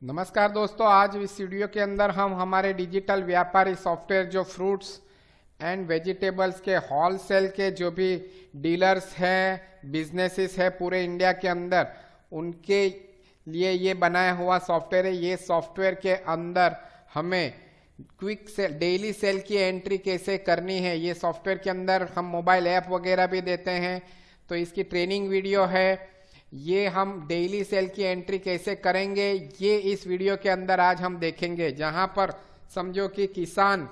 नमस्कार दोस्तों, आज इस वीडियो के अंदर हम हमारे डिजिटल व्यापारी सॉफ्टवेयर जो फ्रूट्स एंड वेजिटेबल्स के होलसेल के जो भी डीलर्स हैं, बिजनेसेस है पूरे इंडिया के अंदर, उनके लिए ये बनाया हुआ सॉफ्टवेयर है। ये सॉफ्टवेयर के अंदर हमें क्विक सेल, डेली सेल की एंट्री कैसे करनी है, ये सॉफ्टवेयर के अंदर हम मोबाइल ऐप वगैरह भी देते हैं। तो इसकी ट्रेनिंग वीडियो है। ये हम डेली सेल की एंट्री कैसे करेंगे, ये इस वीडियो के अंदर आज हम देखेंगे। जहां पर समझो कि किसान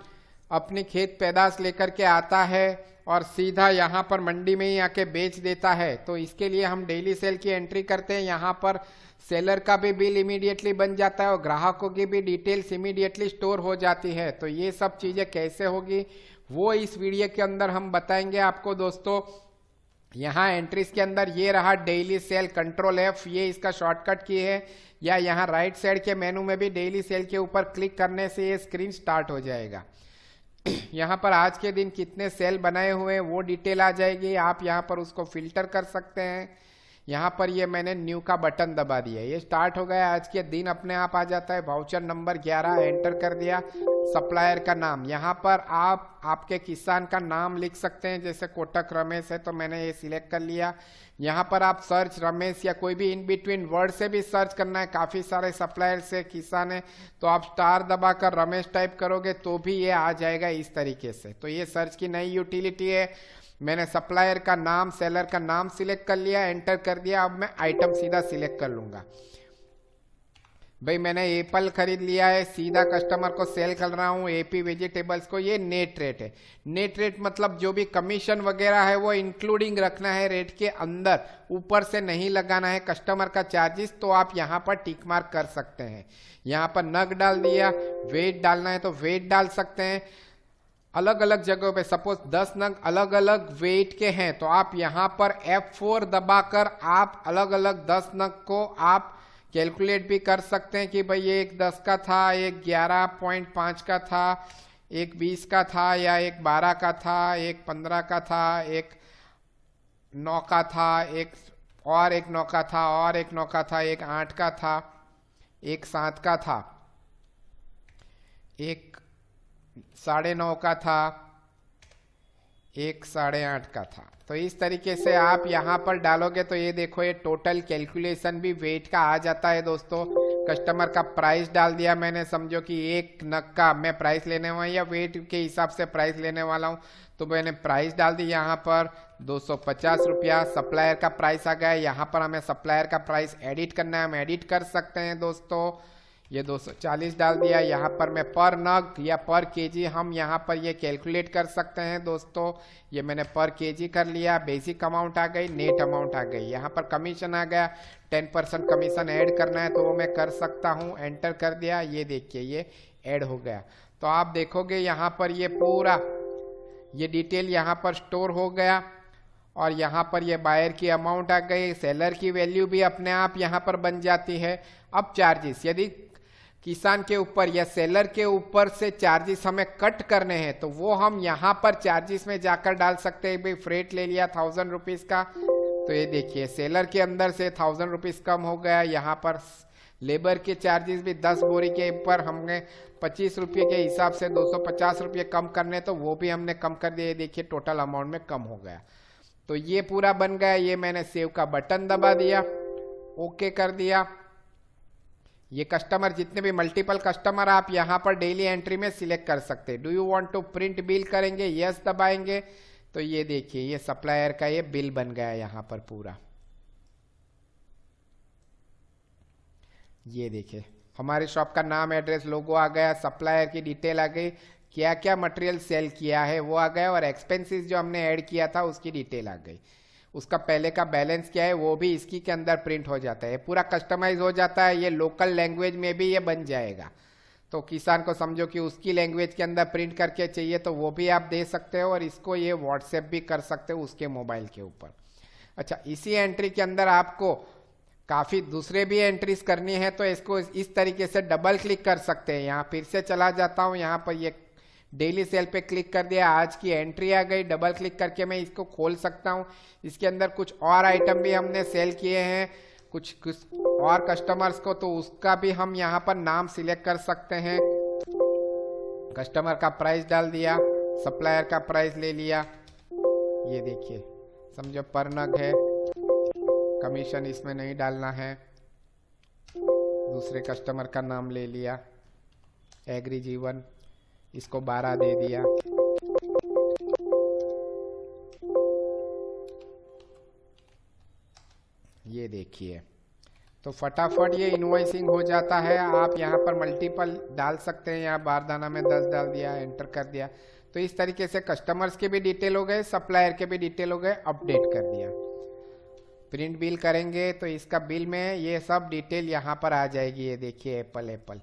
अपनी खेत पैदाश लेकर के आता है और सीधा यहाँ पर मंडी में ही आके बेच देता है, तो इसके लिए हम डेली सेल की एंट्री करते हैं। यहाँ पर सेलर का भी बिल इमीडिएटली बन जाता है और ग्राहकों की भी डिटेल्स इमीडिएटली स्टोर हो जाती है। तो ये सब चीज़ें कैसे होगी वो इस वीडियो के अंदर हम बताएंगे आपको दोस्तों। यहाँ एंट्रीज के अंदर ये रहा डेली सेल, कंट्रोल F, ये इसका शॉर्टकट की है। या यहाँ राइट साइड के मेनू में भी डेली सेल के ऊपर क्लिक करने से ये स्क्रीन स्टार्ट हो जाएगा। यहाँ पर आज के दिन कितने सेल बनाए हुए हैं वो डिटेल आ जाएगी। आप यहाँ पर उसको फिल्टर कर सकते हैं। यहाँ पर ये मैंने न्यू का बटन दबा दिया, ये स्टार्ट हो गया। आज के दिन अपने आप आ जाता है। वाउचर नंबर 11 एंटर कर दिया। सप्लायर का नाम, यहाँ पर आप आपके किसान का नाम लिख सकते हैं। जैसे कोटक रमेश है तो मैंने ये सिलेक्ट कर लिया। यहाँ पर आप सर्च रमेश या कोई भी इन बिटवीन वर्ड से भी सर्च करना है। काफ़ी सारे सप्लायर से किसान है तो आप स्टार दबाकर रमेश टाइप करोगे तो भी ये आ जाएगा इस तरीके से। तो ये सर्च की नई यूटिलिटी है। मैंने सप्लायर का नाम, सेलर का नाम सिलेक्ट कर लिया, एंटर कर दिया। अब मैं आइटम सीधा सिलेक्ट कर लूंगा। भाई मैंने एप्पल खरीद लिया है, सीधा कस्टमर को सेल कर रहा हूँ एपी वेजिटेबल्स को। ये नेट रेट है। नेट रेट मतलब जो भी कमीशन वगैरह है वो इंक्लूडिंग रखना है रेट के अंदर, ऊपर से नहीं लगाना है कस्टमर का चार्जेस। तो आप यहाँ पर टिक मार्क कर सकते हैं। यहाँ पर नग डाल दिया, वेट डालना है तो वेट डाल सकते हैं। अलग अलग जगहों पे सपोज 10 नग अलग अलग वेट के हैं तो आप यहाँ पर F4 दबाकर आप अलग अलग 10 नग को आप कैलकुलेट भी कर सकते हैं कि भाई एक 10 का था, एक 11.5 का था, एक 20 का था, या एक 12 का था, एक 15 का था, एक 9 का था, एक 9 का था, और एक 9 का था, एक 8 का था, एक 7 का था, एक 9.5 का था, एक 8.5 का था। तो इस तरीके से आप यहाँ पर डालोगे तो ये देखो ये टोटल कैलकुलेशन भी वेट का आ जाता है दोस्तों। कस्टमर का प्राइस डाल दिया मैंने, समझो कि एक नग का मैं प्राइस लेने वाला हूँ या वेट के हिसाब से प्राइस लेने वाला हूँ, तो मैंने प्राइस डाल दी यहाँ पर 250 रुपया। सप्लायर का प्राइस आ गया। यहाँ पर हमें सप्लायर का प्राइस एडिट करना है, हम एडिट कर सकते हैं दोस्तों। ये 240 डाल दिया। यहाँ पर मैं पर नग या पर केजी हम यहाँ पर ये कैलकुलेट कर सकते हैं दोस्तों। ये मैंने पर केजी कर लिया। बेसिक अमाउंट आ गई, नेट अमाउंट आ गई। यहाँ पर कमीशन आ गया, 10% कमीशन ऐड करना है तो वो मैं कर सकता हूँ। एंटर कर दिया। ये देखिए ये ऐड हो गया। तो आप देखोगे यहाँ पर ये पूरा ये डिटेल यहाँ पर स्टोर हो गया। और यहाँ पर ये बायर की अमाउंट आ गई, सेलर की वैल्यू भी अपने आप यहाँ पर बन जाती है। अब चार्जेस, यदि किसान के ऊपर या सेलर के ऊपर से चार्जेस हमें कट करने हैं तो वो हम यहाँ पर चार्जेस में जाकर डाल सकते हैं। भाई फ्रेट ले लिया 1000 रुपीज़ का, तो ये देखिए सेलर के अंदर से 1000 रुपीज़ कम हो गया। यहाँ पर लेबर के चार्जेस भी 10 बोरी के ऊपर हमने 25 रुपये के हिसाब से 250 रुपये कम करने, तो वो भी हमने कम कर दिए। देखिए टोटल अमाउंट में कम हो गया। तो ये पूरा बन गया। ये मैंने सेव का बटन दबा दिया, ओके कर दिया। ये कस्टमर जितने भी मल्टीपल कस्टमर आप यहाँ पर डेली एंट्री में सिलेक्ट कर सकते हैं। Do you want to print bill करेंगे, यस दबाएंगे तो ये देखिए ये सप्लायर का ये बिल बन गया यहाँ पर पूरा। ये देखिए हमारे शॉप का नाम, एड्रेस, लोगो आ गया, सप्लायर की डिटेल आ गई, क्या क्या मटेरियल सेल किया है वो आ गया, और एक्सपेंसेस जो हमने ऐड किया था उसकी डिटेल आ गई। उसका पहले का बैलेंस क्या है वो भी इसकी के अंदर प्रिंट हो जाता है। पूरा कस्टमाइज हो जाता है। ये लोकल लैंग्वेज में भी ये बन जाएगा। तो किसान को समझो कि उसकी लैंग्वेज के अंदर प्रिंट करके चाहिए तो वो भी आप दे सकते हो, और इसको ये व्हाट्सएप भी कर सकते हो उसके मोबाइल के ऊपर। अच्छा, इसी एंट्री के अंदर आपको काफ़ी दूसरे भी एंट्रीज करनी है तो इसको इस तरीके से डबल क्लिक कर सकते हैं। यहाँ फिर से चला जाता हूँ, यहाँ पर ये डेली सेल पे क्लिक कर दिया, आज की एंट्री आ गई। डबल क्लिक करके मैं इसको खोल सकता हूँ। इसके अंदर कुछ और आइटम भी हमने सेल किए हैं। कुछ कुछ और कस्टमर्स को, तो उसका भी हम यहाँ पर नाम सिलेक्ट कर सकते हैं। कस्टमर का प्राइस डाल दिया, सप्लायर का प्राइस ले लिया, ये देखिए समझो पर नग है, कमीशन इसमें नहीं डालना है। दूसरे कस्टमर का नाम ले लिया, एग्री जीवन, इसको 12 दे दिया। ये देखिए, तो फटाफट ये इनवॉइसिंग हो जाता है। आप यहाँ पर मल्टीपल डाल सकते हैं, यहाँ बारदाना में 10 डाल दिया, एंटर कर दिया। तो इस तरीके से कस्टमर्स के भी डिटेल हो गए, सप्लायर के भी डिटेल हो गए, अपडेट कर दिया। प्रिंट बिल करेंगे तो इसका बिल में ये सब डिटेल यहाँ पर आ जाएगी। ये देखिए एप्पल।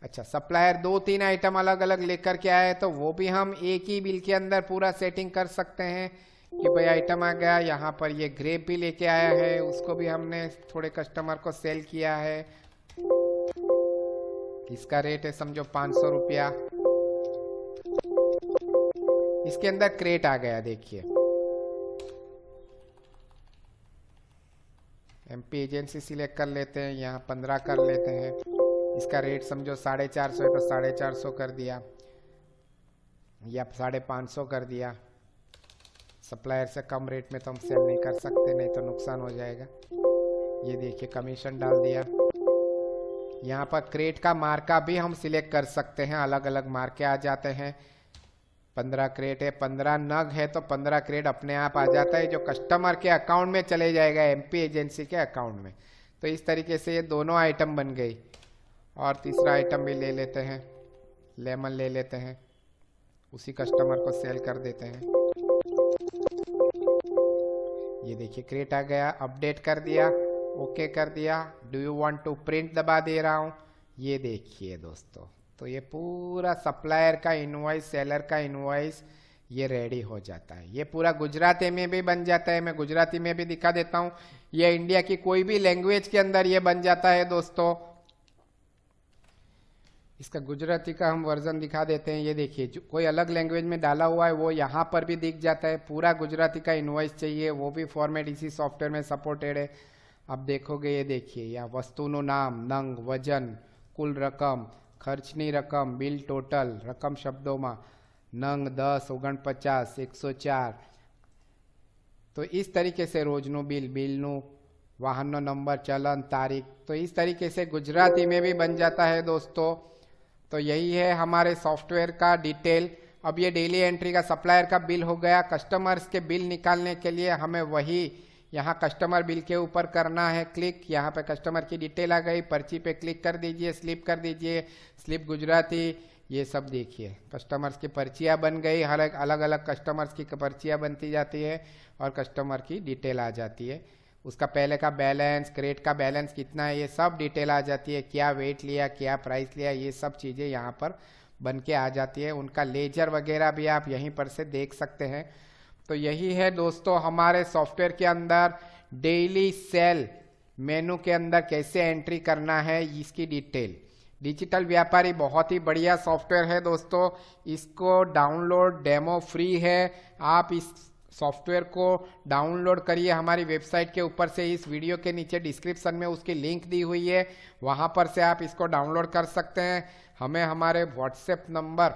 अच्छा, सप्लायर 2-3 आइटम अलग अलग लेकर के आए तो वो भी हम एक ही बिल के अंदर पूरा सेटिंग कर सकते हैं कि भाई आइटम आ गया। यहाँ पर ये ग्रेप भी लेके आया है, उसको भी हमने थोड़े कस्टमर को सेल किया है। इसका रेट है समझो 500 रुपया। इसके अंदर क्रेट आ गया, देखिए एमपी एजेंसी सिलेक्ट कर लेते हैं, यहाँ 15 कर लेते हैं। इसका रेट समझो 450 है तो 450 कर दिया या 550 कर दिया। सप्लायर से कम रेट में तो हम सेल नहीं कर सकते, नहीं तो नुकसान हो जाएगा। ये देखिए कमीशन डाल दिया। यहाँ पर क्रेट का मार्का भी हम सिलेक्ट कर सकते हैं, अलग अलग मार्के आ जाते हैं। 15 क्रेट है, 15 नग है तो 15 क्रेट अपने आप आ जाता है, जो कस्टमर के अकाउंट में चले जाएगा, एमपी एजेंसी के अकाउंट में। तो इस तरीके से ये दोनों आइटम बन गई। और तीसरा आइटम भी ले लेते हैं, लेमन ले लेते हैं, उसी कस्टमर को सेल कर देते हैं। ये देखिए क्रेट आ गया, अपडेट कर दिया, ओके कर दिया। Do you want to print दबा दे रहा हूँ। ये देखिए दोस्तों, तो ये पूरा सप्लायर का इनवॉइस, सेलर का इनवॉइस ये रेडी हो जाता है। ये पूरा गुजराती में भी बन जाता है, मैं गुजराती में भी दिखा देता हूँ। ये इंडिया की कोई भी लैंग्वेज के अंदर ये बन जाता है दोस्तों। इसका गुजराती का हम वर्जन दिखा देते हैं। ये देखिए, जो कोई अलग लैंग्वेज में डाला हुआ है वो यहाँ पर भी दिख जाता है। पूरा गुजराती का इनवॉइस चाहिए, वो भी फॉर्मेट इसी सॉफ्टवेयर में सपोर्टेड है। अब देखोगे, ये देखिए यहाँ वस्तुનું नाम, नंग, वजन, कुल रकम, खर्चनी रकम, बिल टोटल, रकम शब्दों में नंग 10, 49, 104। तो इस तरीके से रोजનું बिल, बिलનું वाहनનો नंबर, चलन, तारीख, तो इस तरीके से गुजराती में भी बन जाता है दोस्तों। तो यही है हमारे सॉफ्टवेयर का डिटेल। अब ये डेली एंट्री का सप्लायर का बिल हो गया। कस्टमर्स के बिल निकालने के लिए हमें वही यहाँ कस्टमर बिल के ऊपर करना है क्लिक। यहाँ पे कस्टमर की डिटेल आ गई, पर्ची पे क्लिक कर दीजिए, स्लिप कर दीजिए, स्लिप गुजराती, ये सब देखिए कस्टमर्स की पर्चियाँ बन गई। हर एक अलग अलग कस्टमर्स की पर्चियाँ बनती जाती है और कस्टमर की डिटेल आ जाती है। उसका पहले का बैलेंस, क्रेट का बैलेंस कितना है, ये सब डिटेल आ जाती है। क्या वेट लिया, क्या प्राइस लिया, ये सब चीज़ें यहाँ पर बन के आ जाती है। उनका लेजर वगैरह भी आप यहीं पर से देख सकते हैं। तो यही है दोस्तों हमारे सॉफ्टवेयर के अंदर डेली सेल मेनू के अंदर कैसे एंट्री करना है, इसकी डिटेल। डिजिटल व्यापारी बहुत ही बढ़िया सॉफ्टवेयर है दोस्तों। इसको डाउनलोड, डेमो फ्री है। आप इस सॉफ्टवेयर को डाउनलोड करिए हमारी वेबसाइट के ऊपर से। इस वीडियो के नीचे डिस्क्रिप्शन में उसकी लिंक दी हुई है, वहाँ पर से आप इसको डाउनलोड कर सकते हैं। हमें हमारे व्हाट्सएप नंबर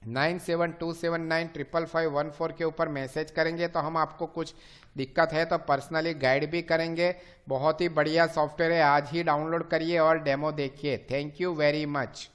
9727955514 के ऊपर मैसेज करेंगे तो हम आपको कुछ दिक्कत है तो पर्सनली गाइड भी करेंगे। बहुत ही बढ़िया सॉफ्टवेयर है, आज ही डाउनलोड करिए और डेमो देखिए। Thank you very much.